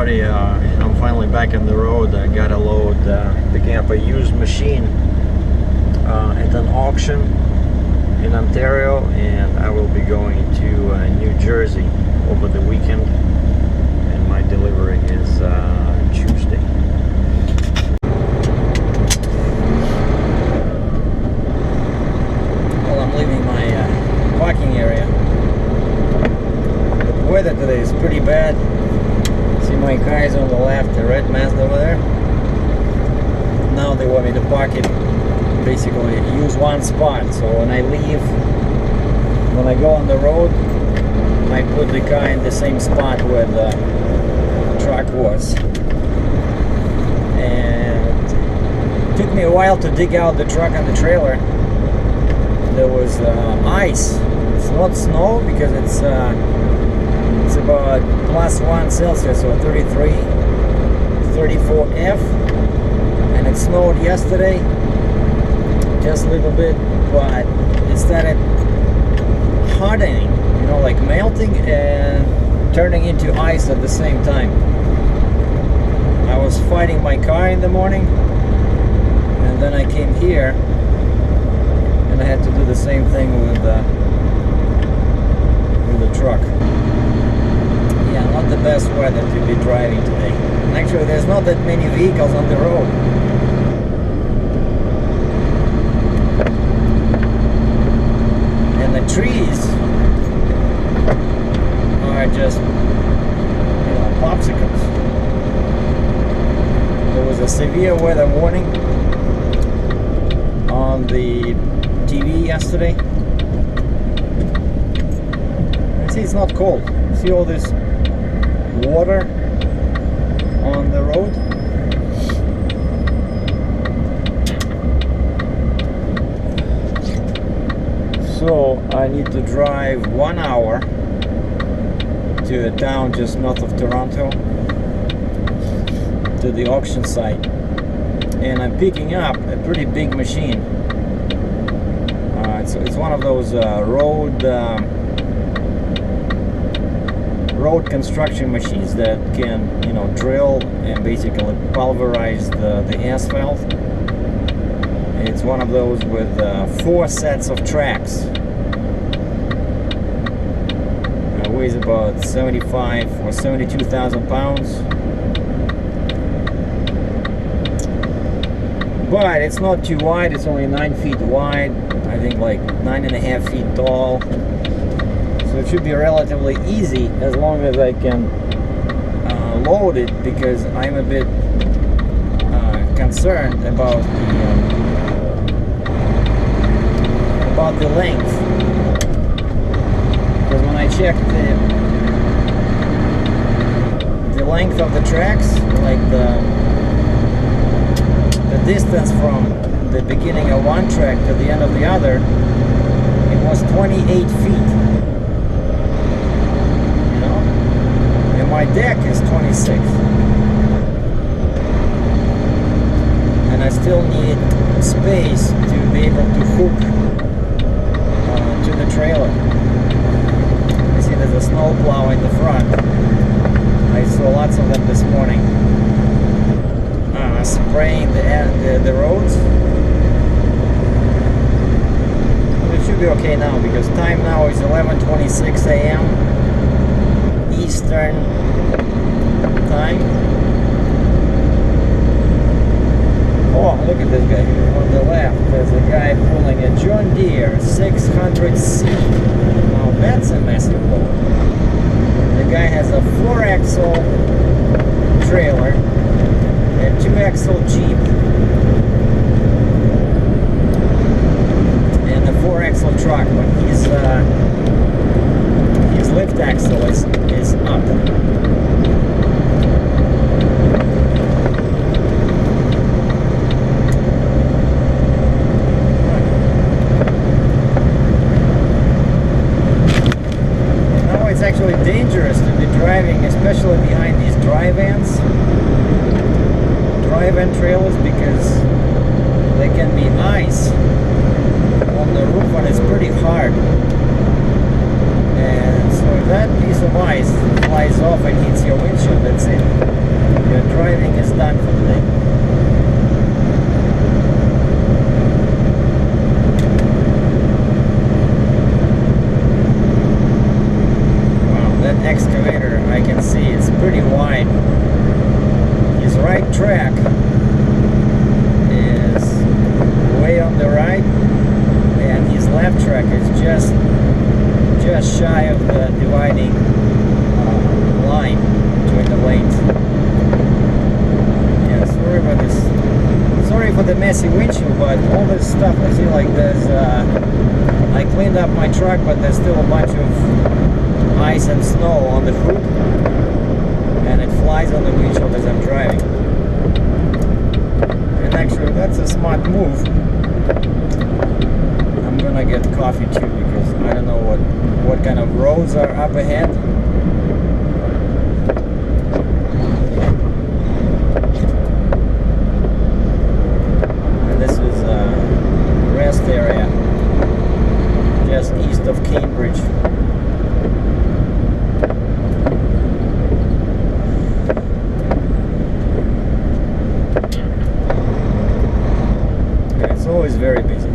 everybody. I'm finally back on the road. I got a load, picking up a used machine at an auction in Ontario, and I will be going to New Jersey over the weekend, and my delivery is Tuesday. Well, I'm leaving my parking area. The weather today is pretty bad. See my cars on the left, the red Mazda over there. Now they want me to park it, basically use one spot. So when I leave, when I go on the road, I put the car in the same spot where the truck was. And it took me a while to dig out the truck and the trailer. There was ice. It's not snow because it's about +1 Celsius, or 33, 34 F, and it snowed yesterday, just a little bit, but it started hardening, you know, like melting and turning into ice at the same time. I was fighting my car in the morning, and then I came here, and I had to do the same thing with the truck. Yeah, not the best weather to be driving today. And actually, there's not that many vehicles on the road. And the trees are just, you know, popsicles. There was a severe weather warning on the TV yesterday. And see, it's not cold. See all this water on the road. So I need to drive 1 hour to a town just north of Toronto to the auction site, and I'm picking up a pretty big machine. It's one of those road construction machines that can, you know, drill and basically pulverize the asphalt. It's one of those with 4 sets of tracks. It weighs about 75 or 72,000 pounds. But it's not too wide, it's only 9 feet wide, I think like 9.5 feet tall. So it should be relatively easy as long as I can load it, because I'm a bit concerned about the length. Because when I checked the length of the tracks, like the distance from the beginning of one track to the end of the other, it was 28 feet. My deck is 26, and I still need space to be able to hook to the trailer. I see there's a snow plow in the front. I saw lots of them this morning spraying the roads. It should be okay now, because time now is 11:26 a.m. Eastern time. Oh, look at this guy on the left. There's a guy pulling a John Deere 600C. Now that's a massive load. The guy has a 4-axle trailer, a 2-axle Jeep, and a 4-axle truck, but his lift axle is up. And now it's actually dangerous to be driving, especially behind these dry van trailers, because there can be ice on the roof and it's pretty hard. left track is just shy of the dividing line between the lanes. Yeah, sorry about this. Sorry for the messy windshield, but all this stuff I see, like there's I cleaned up my truck, but there's still a bunch of ice and snow on the hood, and it flies on the windshield as I'm driving. And actually, that's a smart move. I'm gonna get coffee too, because I don't know what kind of roads are up ahead. And this is a rest area just east of Cambridge. It's always very busy.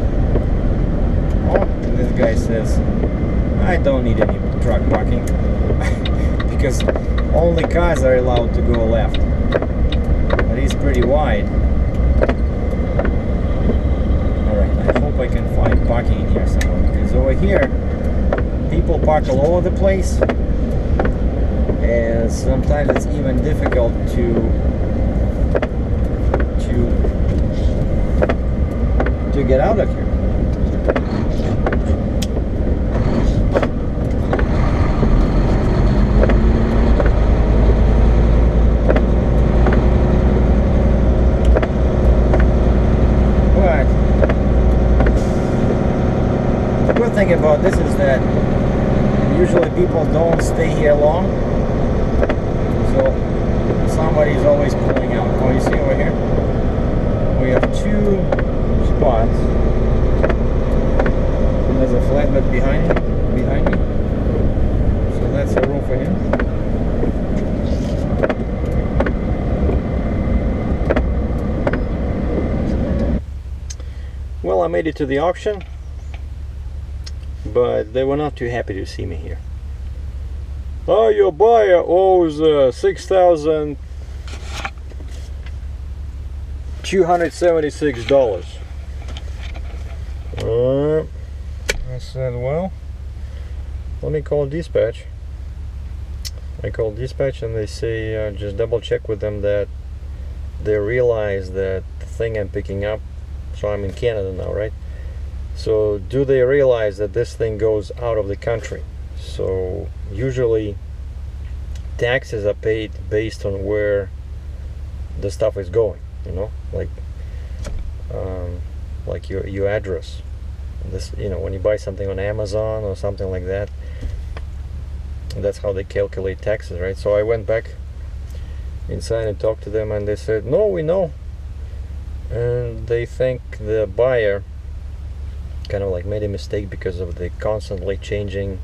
Oh, this guy says, I don't need any truck parking because only cars are allowed to go left. But he's pretty wide. Alright, I hope I can find parking in here somewhere, because over here people park all over the place, and sometimes it's even difficult to get out of here. But the good thing about this is that usually people don't stay here long, so somebody's always pulling out. Oh, you see over here? We have two spots. And there's a flatbed behind me. So that's a room for him. Well, I made it to the auction, but they were not too happy to see me here. Oh, your buyer owes $6,276. I said, well, let me call dispatch. I called dispatch and they say just double check with them that they realize that the thing I'm picking up, so I'm in Canada now, right? So do they realize that this thing goes out of the country? So usually taxes are paid based on where the stuff is going, you know, like your address. This, you know, when you buy something on Amazon or something like that, that's how they calculate taxes, right? So I went back inside and talked to them, and they said, no, we know. And they think the buyer kind of like made a mistake because of the constantly changing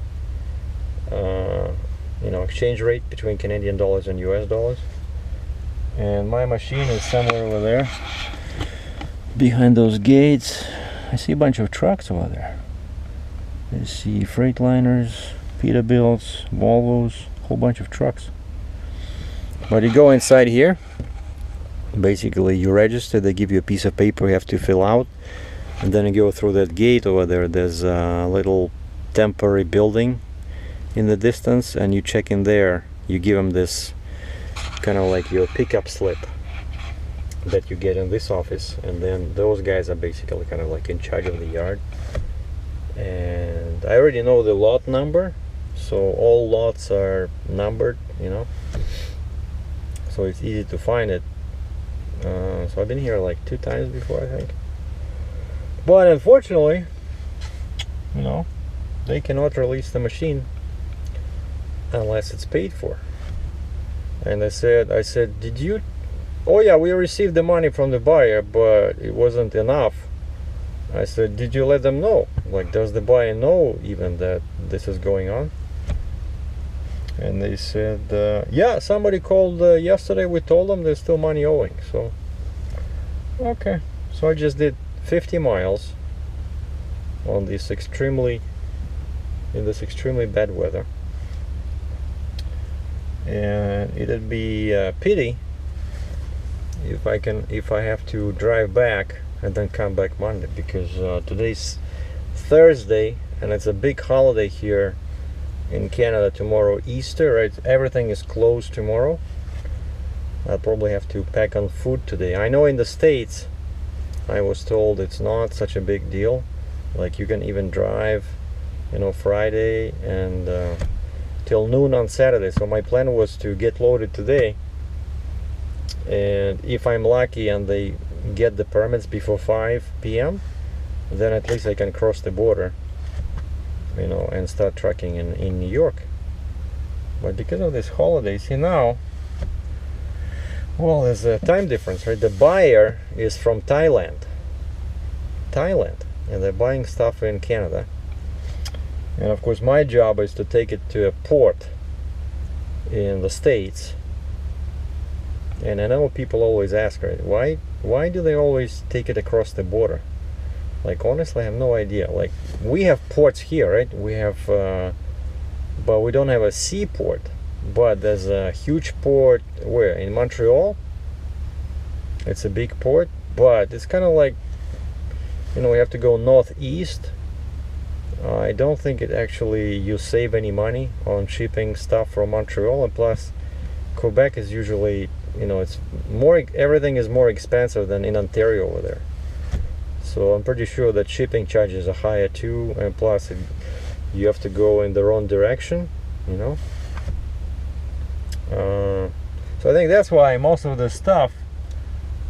you know, exchange rate between Canadian dollars and US dollars. And my machine is somewhere over there behind those gates. I see a bunch of trucks over there. I see Freightliners, Peterbilts, Volvos, a whole bunch of trucks. But you go inside here, basically you register, they give you a piece of paper you have to fill out, and then you go through that gate over there. There's a little temporary building in the distance, and you check in there. You give them this kind of like your pickup slip that you get in this office, and then those guys are basically kind of like in charge of the yard. And I already know the lot number, so all lots are numbered, you know, so it's easy to find it. So I've been here like 2 times before, I think. But unfortunately, you know, they cannot release the machine unless it's paid for. And I said, did you? Oh yeah, we received the money from the buyer, but it wasn't enough. I said, did you let them know? Like, does the buyer know even that this is going on? And they said, yeah, somebody called yesterday. We told them there's still money owing. So, okay. So I just did 50 miles on this extremely bad weather. And it'd be a pity if I have to drive back and then come back Monday, because today's Thursday, and it's a big holiday here in Canada tomorrow, Easter, right? Everything is closed tomorrow. I'll probably have to pack on food today. I know in the States, I was told it's not such a big deal. Like you can even drive, you know, Friday and till noon on Saturday. So my plan was to get loaded today, and if I'm lucky and they get the permits before 5 p.m., then at least I can cross the border, you know, and start trucking in New York. But because of this holiday, see now, well, there's a time difference, right? The buyer is from Thailand, and they're buying stuff in Canada. And of course my job is to take it to a port in the States. And I know people always ask, right, why do they always take it across the border? Like, honestly, I have no idea. Like, we have ports here, right? We have, but we don't have a seaport. But there's a huge port, where? In Montreal. It's a big port, but it's kind of like, you know, we have to go northeast. I don't think it actually, you save any money on shipping stuff from Montreal, and plus Quebec is usually, you know, it's more, everything is more expensive than in Ontario over there. So I'm pretty sure that shipping charges are higher too, and plus you have to go in the wrong direction, you know. So I think that's why most of the stuff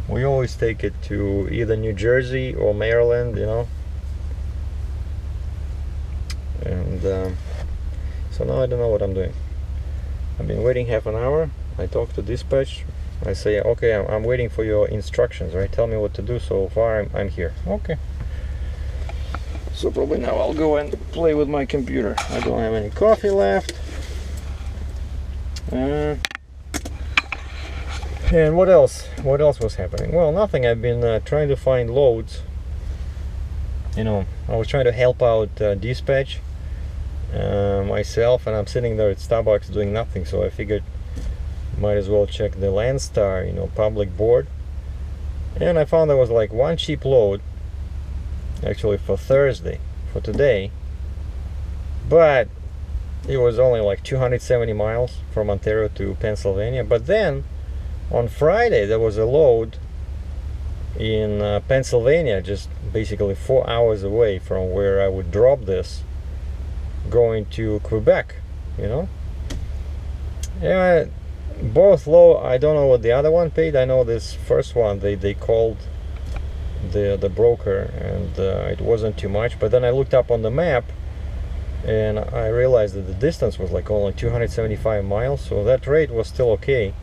we always take it to either New Jersey or Maryland, you know. And so now I don't know what I'm doing. I've been waiting half an hour. I talked to dispatch. I say, okay, I'm waiting for your instructions, right? Tell me what to do. So far I'm here. Okay. So probably now I'll go and play with my computer. I don't have any coffee left. And what else? What else was happening? Well, nothing. I've been trying to find loads. You know, I was trying to help out dispatch myself, and I'm sitting there at Starbucks doing nothing. So I figured might as well check the Landstar, you know, public board. And I found there was like one cheap load, actually for Thursday, for today. But it was only like 270 miles from Ontario to Pennsylvania. But then on Friday there was a load in Pennsylvania, just basically 4 hours away from where I would drop this, going to Quebec, you know. Yeah, both low. I don't know what the other one paid. I know this first one they called the broker, and it wasn't too much. But then I looked up on the map, and I realized that the distance was like only 275 miles, so that rate was still okay.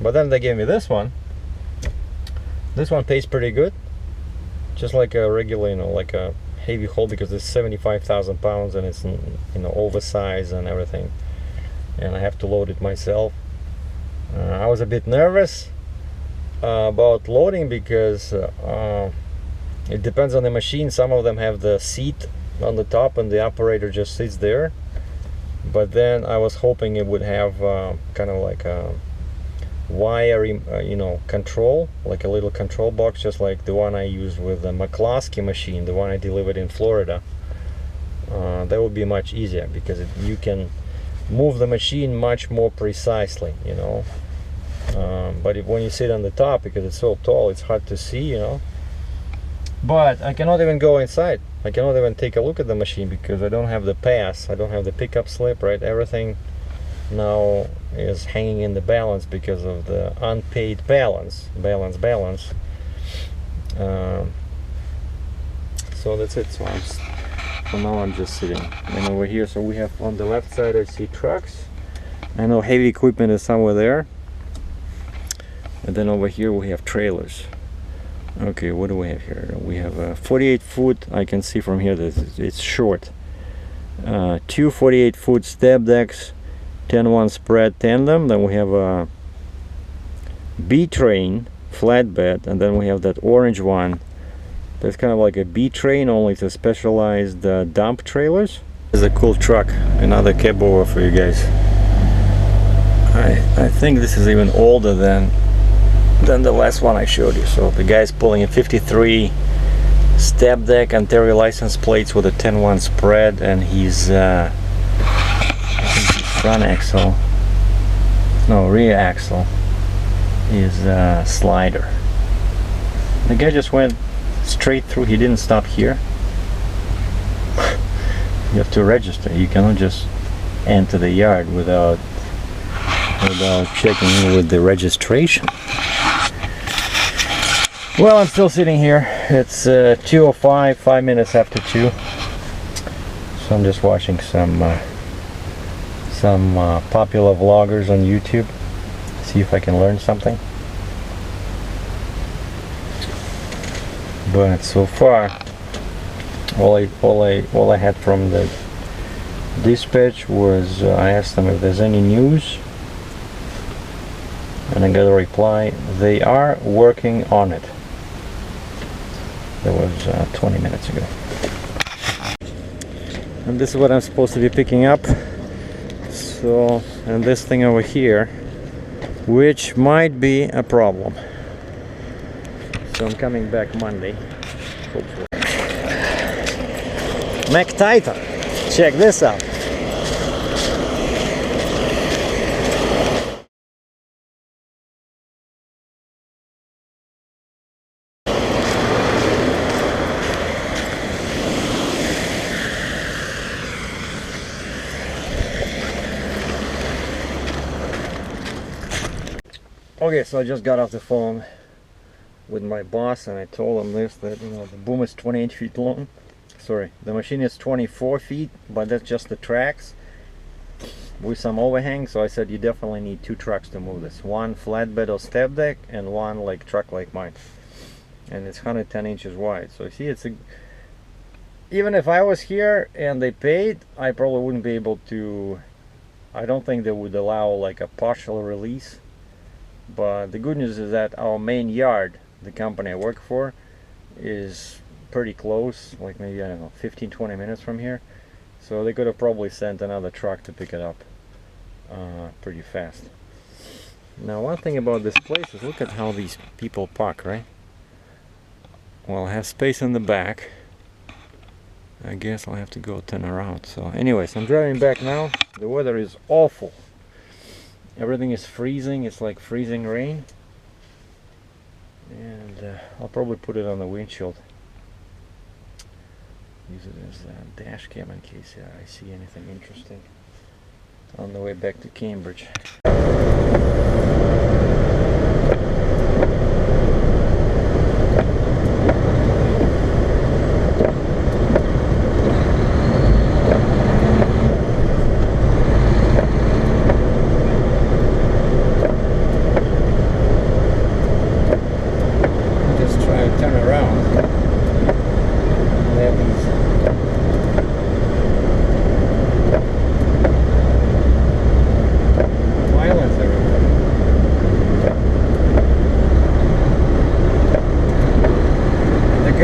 But then they gave me this one. This one pays pretty good, just like a regular, you know, like a heavy haul, because it's 75,000 pounds and it's, you know, oversized and everything, and I have to load it myself. I was a bit nervous about loading because it depends on the machine. Some of them have the seat on the top and the operator just sits there, but then I was hoping it would have kind of like a wire, you know, control, like a little control box, just like the one I used with the McCloskey machine, the one I delivered in Florida. That would be much easier because you can move the machine much more precisely, you know. But when you sit on the top, because it's so tall, it's hard to see, you know. But I cannot even go inside. I cannot even take a look at the machine because I don't have the pass. I don't have the pickup slip, right? Everything now is hanging in the balance because of the unpaid balance. So that's it. So now I'm just sitting. And over here, so we have on the left side, I see trucks. I know heavy equipment is somewhere there. And then over here we have trailers. Okay, what do we have here? We have a 48 foot, I can see from here that it's short. Two 48 foot step decks, 10-1 spread tandem. Then we have a B-train flatbed, and then we have that orange one. That's kind of like a B-train, only it's a specialized dump trailers. This is a cool truck, another cab over for you guys. I think this is even older than the last one I showed you. So the guy's pulling a 53 step deck anterior license plates with a 10-1 spread, and his I think his front axle, no, rear axle is slider. The guy just went straight through. He didn't stop here. You have to register. You cannot just enter the yard without checking in with the registration. Well, I'm still sitting here. It's 2:05, 5 minutes after 2. So I'm just watching some popular vloggers on YouTube. See if I can learn something. But so far, all I had from the dispatch was I asked them if there's any news, and I got a reply: they are working on it. That was 20 minutes ago. And this is what I'm supposed to be picking up. So, and this thing over here, which might be a problem. So I'm coming back Monday, hopefully. Mack Titan, check this out. Okay, so I just got off the phone with my boss, and I told him this, that the boom is 28 feet long. Sorry, the machine is 24 feet, but that's just the tracks with some overhang. So I said you definitely need 2 trucks to move this, one flatbed or step deck and one like truck like mine, and it's 110 inches wide. So you see, it's even if I was here and they paid, I probably wouldn't be able to. I don't think they would allow like a partial release. But the good news is that our main yard, the company I work for, is pretty close, like maybe, I don't know, 15-20 minutes from here. So they could have probably sent another truck to pick it up pretty fast. Now, one thing about this place is look at how these people park, right? Well, I have space in the back. I guess I'll have to go turn around. So anyways, I'm driving back now. The weather is awful. Everything is freezing. It's like freezing rain. And I'll probably put it on the windshield. Use it as a dash cam in case I see anything interesting on the way back to Cambridge.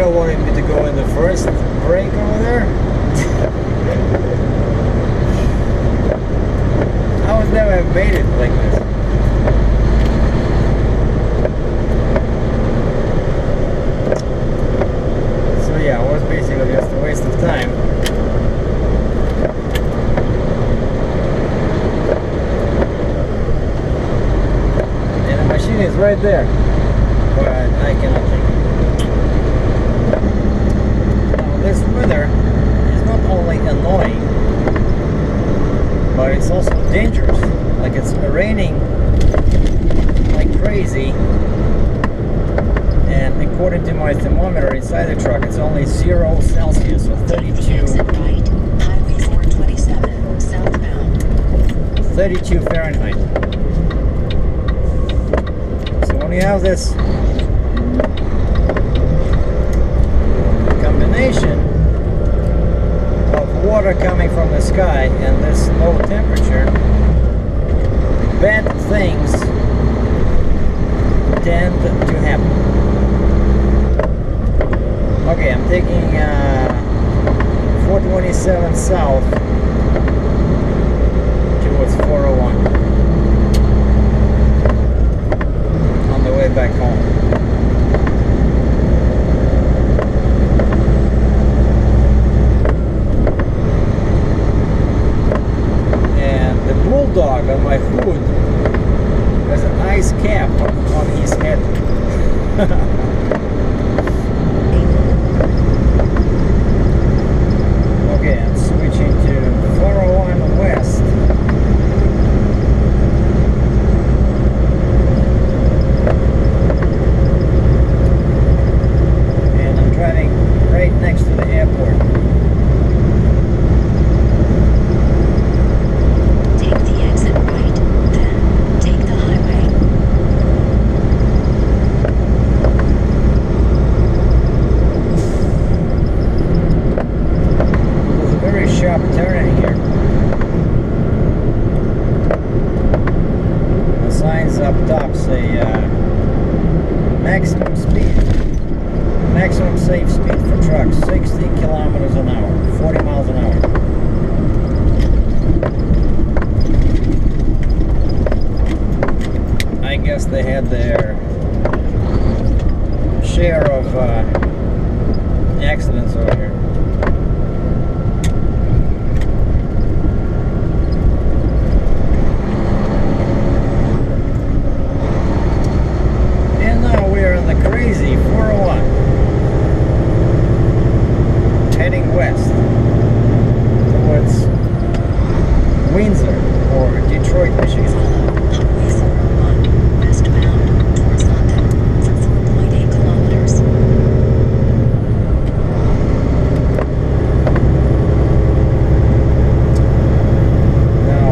Wanted me to go in the first break over there. I would never have made it like this. So yeah, it was basically just a waste of time. And the machine is right there, but I cannot take it. This weather is not only annoying, but it's also dangerous. Like, it's raining like crazy, and according to my thermometer inside the truck, it's only 0 Celsius, or 32. Right, Highway 427 southbound. 32 Fahrenheit. So when you have this combination of water coming from the sky and this low temperature, bad things tend to happen. Okay, I'm taking 427 south towards 401 on the way back home. truck, 60 kilometers an hour, 40 miles an hour. I guess they had their share of accidents over here. And now we are on the crazy 401, heading west towards Windsor or Detroit, Michigan. Highway 401, westbound towards London for 4.8 kilometers. Now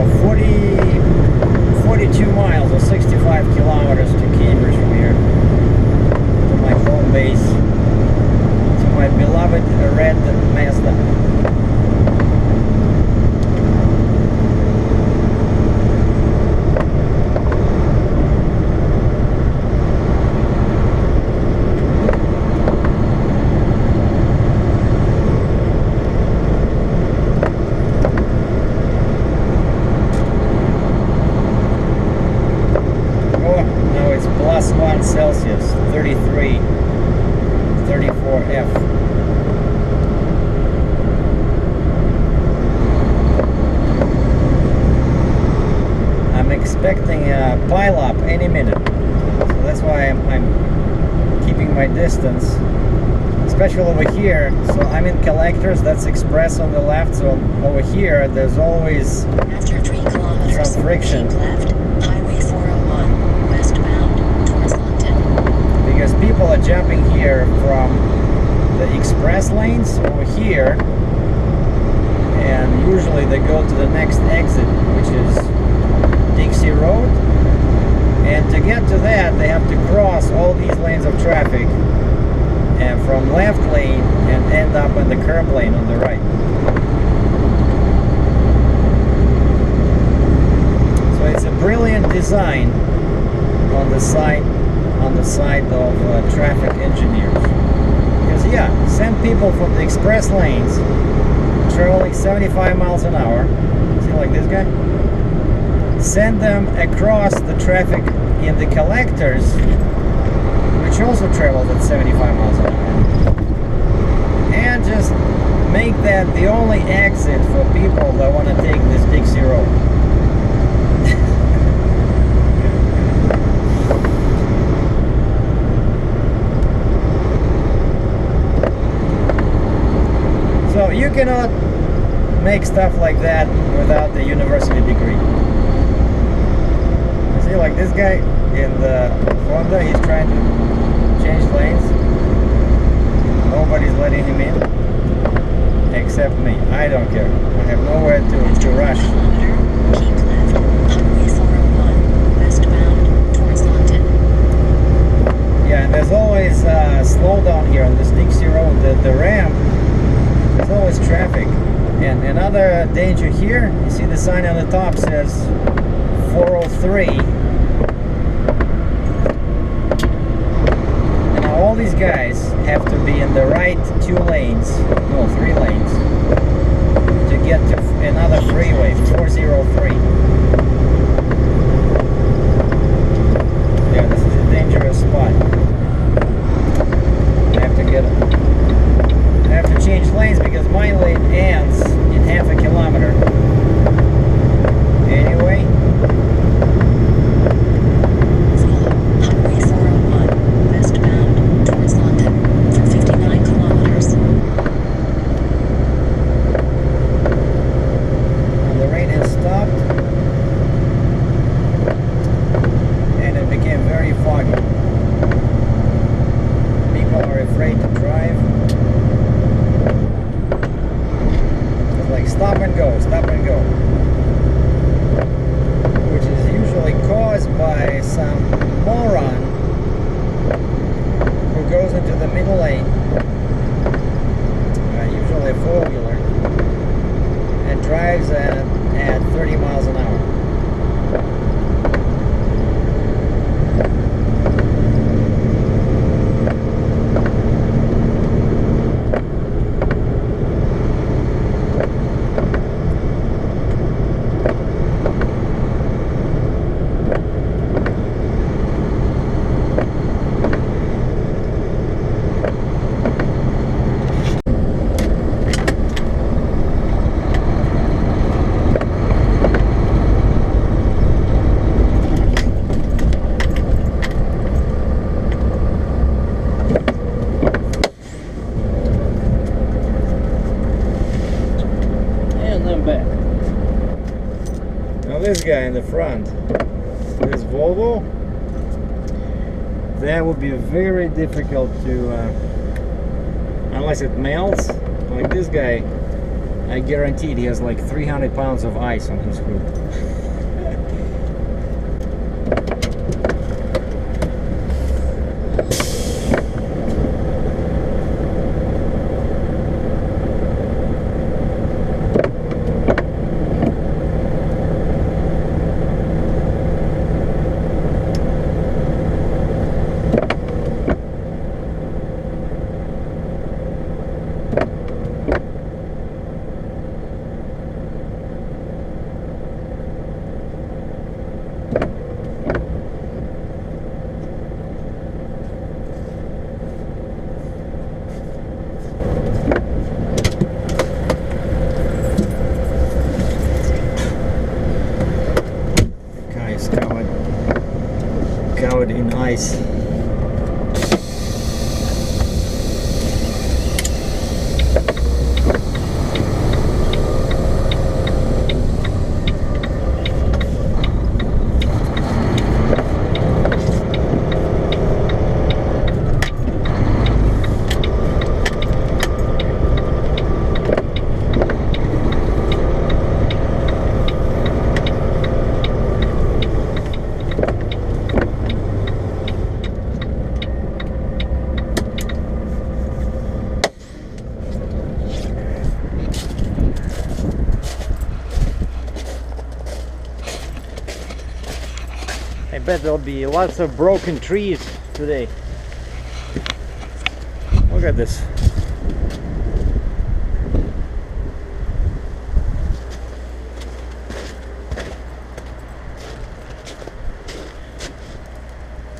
42 miles or 65 kilometers to Cambridge from here, to my home base, to my beloved red Mazda. +1 Celsius, 33, 34 F. I'm expecting a pile-up any minute, so that's why I'm keeping my distance, especially over here. So I'm in collectors, that's express on the left, so over here there's always After 3 kilometers, some friction. keep left, Highway 401, westbound towards London. Because people are jumping here from the express lanes over here, and usually they go to the next exit, which is Dixie Road, and to get to that they have to cross all these lanes of traffic and from left lane and end up in the curb lane on the right. So it's a brilliant design on the side of traffic engineers, because yeah, send people from the express lanes traveling 75 miles an hour, see, like this guy, send them across the traffic in the collectors, which also travels at 75 miles an hour, and just make that the only exit for people that want to take this Dixie Road. So you cannot make stuff like that without a university degree. See, like this guy in the Honda, he's trying to change lanes. Nobody's letting him in, except me. I don't care. I have nowhere to rush. Kilometer, keep left, Highway 401, westbound towards London. Yeah, and there's always slowdown here on this Dixie Road. The ramp, there's always traffic. And another danger here, you see the sign on the top says 403. And now all these guys have to be in the right 2 lanes, no, 3 lanes, to get to another freeway, 403. Yeah, this is a dangerous spot. I have to change lanes because my lane ends in half a kilometer. Anyway, Follow Highway 401, westbound towards London for 59 kilometers. and the rain has stopped, and it became very foggy. People are afraid to drive. Like stop and go, which is usually caused by some moron who goes into the middle lane, usually a four-wheeler, and drives at 30 miles an hour. this guy in the front, this Volvo, that would be very difficult to, unless it melts. Like this guy, I guaranteed he has like 300 pounds of ice on his hood. Covered in ice. I bet there'll be lots of broken trees today. Look at this.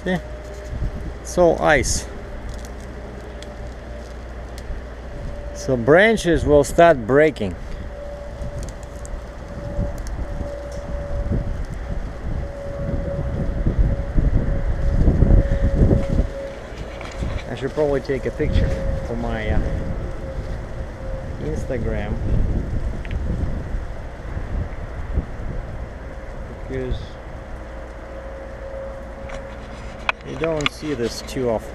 See? It's all ice. So branches will start breaking. I should probably take a picture for my Instagram, because you don't see this too often.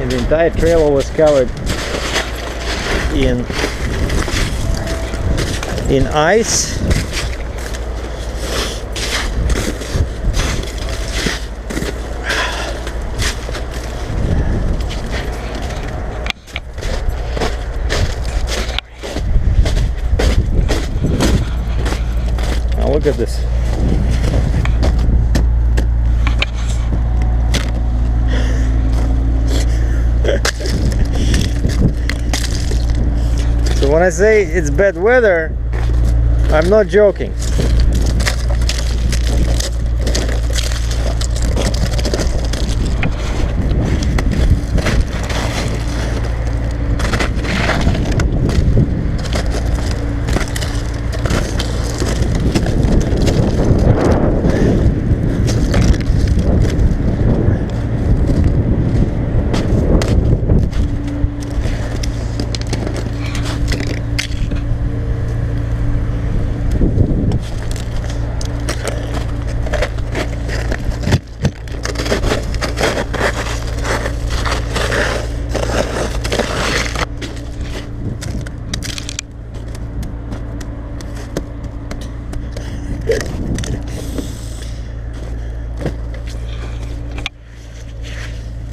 And the entire trailer was covered in ice. Now look at this. So when I say it's bad weather, I'm not joking.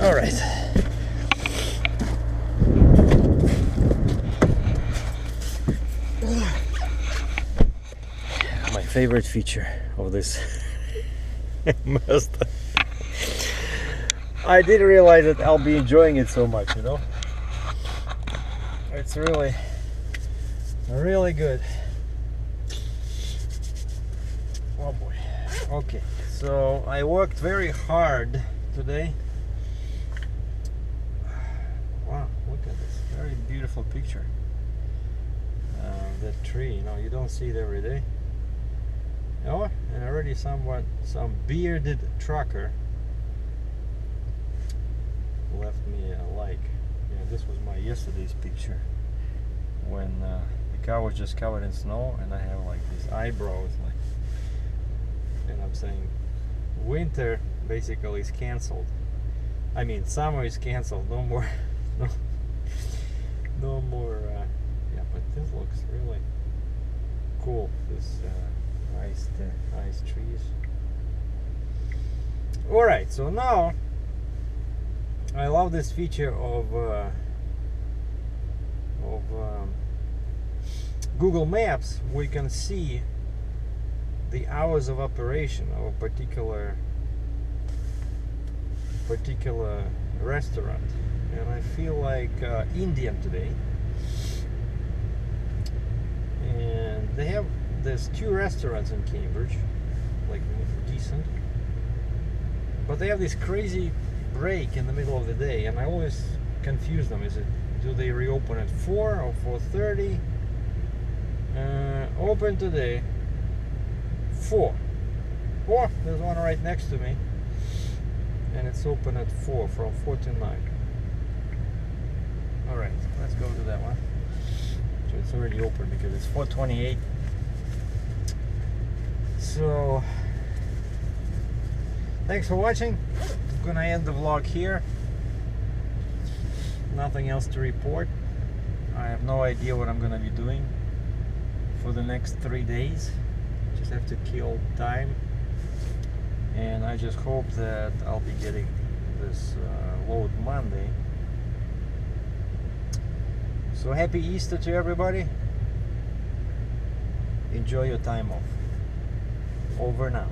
All right. My favorite feature of this Mazda. I didn't realize that I'll be enjoying it so much, you know. It's really, really good. Oh boy. Okay, so I worked very hard today. Wow, look at this very beautiful picture. That tree, you know, you don't see it every day. Oh, and already some bearded trucker left me a like. Yeah, this was my yesterday's picture when the car was just covered in snow, and I have like these eyebrows, like, and I'm saying winter basically is cancelled. I mean, summer is cancelled. No more, no more. Yeah, but this looks really cool. This nice trees. All right, so now I love this feature of Google Maps. We can see the hours of operation of a particular restaurant, and I feel like Indian today. And there's 2 restaurants in Cambridge, like decent, but they have this crazy break in the middle of the day, and I always confuse them. Do they reopen at 4 or 4:30? Open today 4. There's one right next to me, and it's open at 4, from 4 to 9. All right, let's go to that one. So it's already open because it's 4:28. So thanks for watching. I'm gonna end the vlog here. Nothing else to report. I have no idea what I'm gonna be doing for the next 3 days. Just have to kill time, and I just hope that I'll be getting this load Monday. So happy Easter to everybody. Enjoy your time off. Over now.